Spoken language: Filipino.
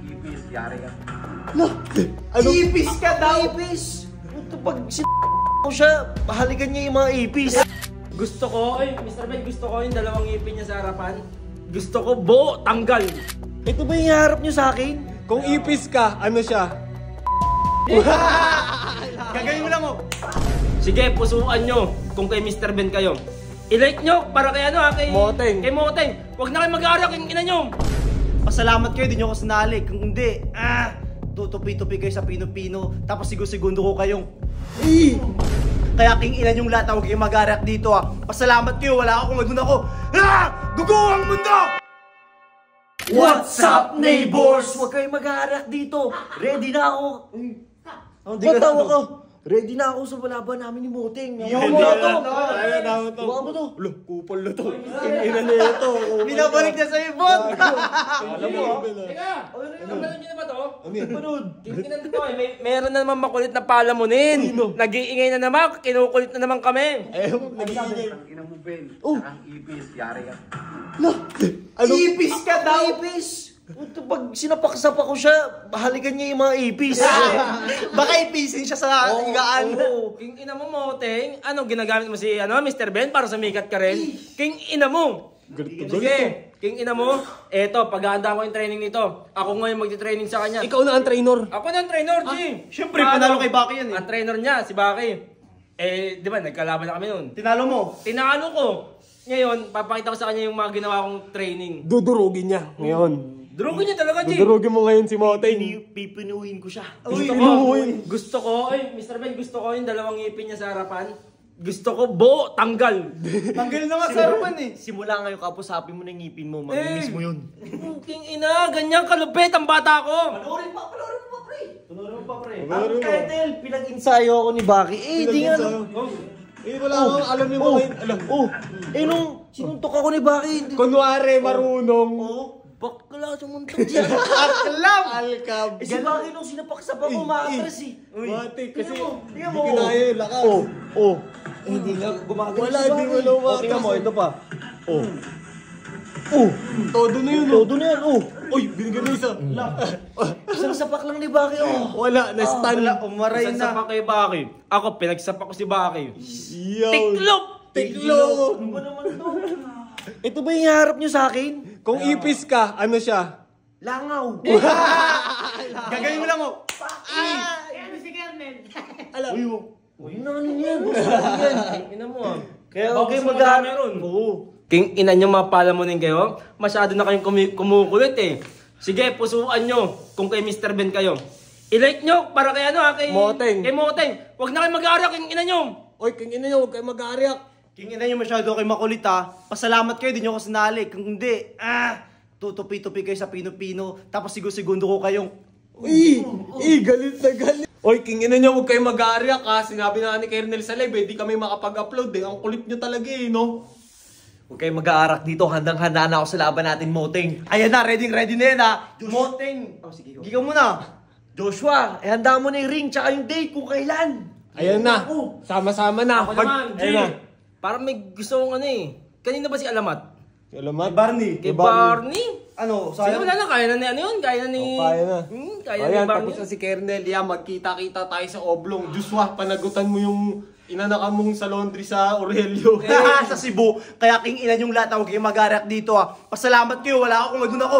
Ipis, yari ka. Ano? Ipis ka daw! Ipis! Ito pag ko siya, bahalikan niya yung mga ipis. Gusto ko, Mr. Ben, gusto ko yung dalawang ngipin niya sa harapan. Gusto ko buo, tanggal. Ito ba yung harap niyo sa akin? Kung ipis ka, ano siya? Gagawin mo lang oh. Sige, pusuan nyo kung kay Mr. Ben kayo. I-like nyo para kay ano kay Moteng. Kay Moteng. Huwag na kayo mag-aarak yung ina nyo. Pasalamat kayo, di nyo ako sinali. Kung hindi, tutupi-tupi kayo sa pino-pino. Tapos segundo ko kayong Kaya king ina yung lahat, huwag kayong mag-arak dito Pasalamat kayo, wala ako, nandun ako. Dugo ang mundo! What's up, neighbors? Huwag kayong mag-arak dito. Ready na ako. Matawa ka. Ready na ako sa palaban namin ni Moteng. Yung mo to. Ayaw namin to. Huwag mo to. Ulo, kupal na to. Ina na ito. Binabalik niya sa ibon. Alam mo, Teka, alam nyo na ba to? Panood. Tingnan to meron na naman makulit na palamunin. Nag-iingay na naman, kinukulit na naman kami. nagigingay. Ang ina mo, Ben. Ipis, yari ka. Ano? Ipis ka daw. Ipis. Ito pag sinapak-sapak ko siya, bahalikan niya yung mga ipis. Baka ipisin siya sa higaan. King ina mo, Moteng. Ano, ginagamit mo si Mr. Ben para sumikat ka rin? King ina mo. Sige, king ina mo. Eto, paghahanda ko yung training nito. Ako ngayon magti-training sa kanya. Ikaw na ang trainer. Ako na ang trainer, G. Siyempre, panalo kay Baki yan Ang trainer niya, si Baki. Di ba, nagkalaban na kami noon. Tinalo mo. Tinalo ko. Ngayon, papakita ko sa kanya yung mga ginawa kong training. Dudurugin niya ngayon. Durugin niya talaga, G. Dudurugin mo ngayon si Moteng. Pipinuhin ko siya. Gusto ko, Mr. Ben, gusto ko yung dalawang ngipin niya sa harapan. Gusto ko buo, tanggal. Tanggal na nga sa harapan Simula ngayon, kapusapin mo na yung ngipin mo. Mamimiss mo yun. King ina, ganyan kalupit ang bata ko. Panoorin mo pa, pre. Tunuro mo pa, pre. Ang kettle, pinag-insayo ako ni Baki. Di nga. Wala akong alam ni Moteng. Nung sinuntok ako ni Baki. Kunwari, marunong. Bakla, sumuntok siya. Alkab. Si Baki nung sinapak-sapak ko, maatras Mati, kasi Tingnan hindi mo. kinaya yung lakas. Hindi nga gumagano Wala, si di Baki. wala umatras. Tingnan mo, ito pa. Todo na yun. Todo na yan, Uy, binigyan mo isa. Isang sapak lang ni Baki, Wala, na-stun. Umaray Isang na. sapak kay Baki. Ako, pinagsapak ko si Baki. Yo. Tiklop! Tiklo. Ano ba naman to? Ito ba yung harap nyo sa akin? Kung ipis ka, ano siya? Langaw. Gagawin mo lang Uy, ano yan? King ina mo Kaya Baka okay gusto mo mag-aarap. meron. King ina nyo mga palamunin kayo. Masyado na kayong kumukulit Sige, pusuan nyo kung kay Mr. Ben kayo. I-like nyo para kay kay Moteng. Kay Moteng. Huwag na kayo mag-aarak yung ina nyo. Oy, king ina nyo, huwag kayo mag-aariak. King ina nyo masyado kayo makulit Pasalamat kayo, di nyo ako sinali. Kung hindi, tutupi-tupi kayo sa pino-pino. Tapos segundo ko kayong Galit na galit. Oy, king ina nyo, huwag kayo mag-aariak Sinabi na ni Kernel sa live, di kami makapag-upload Ang kulit nyo talaga no? Huwag kayong mag-aarak dito. Handang-handa na ako sa laban natin, Moteng. Ayan na, ready na yan Moteng. Sige, Gigaw mo na. Joshua, handa mo na yung ring tsaka yung date kung kailan. Ayan na, sama-sama na. Ako naman, G. Ayan na. Parang may gusto kong Kanina ba si Alamat? Alamat? Barney. Kay Barney? Ano, Sige, wala na. Kaya na ni yun. Kaya na ni... Kaya na. Kaya Ayan, ni Barney. tapos na si Kernel. Magkita-kita tayo sa Oblong. Joshua, panagutan mo yung inanaka mong sa laundry sa Aurelio. sa Cebu. Kaya king ina yung lahat, huwag kayong mag-arak dito Pasalamat kayo, wala ako, nandun ako.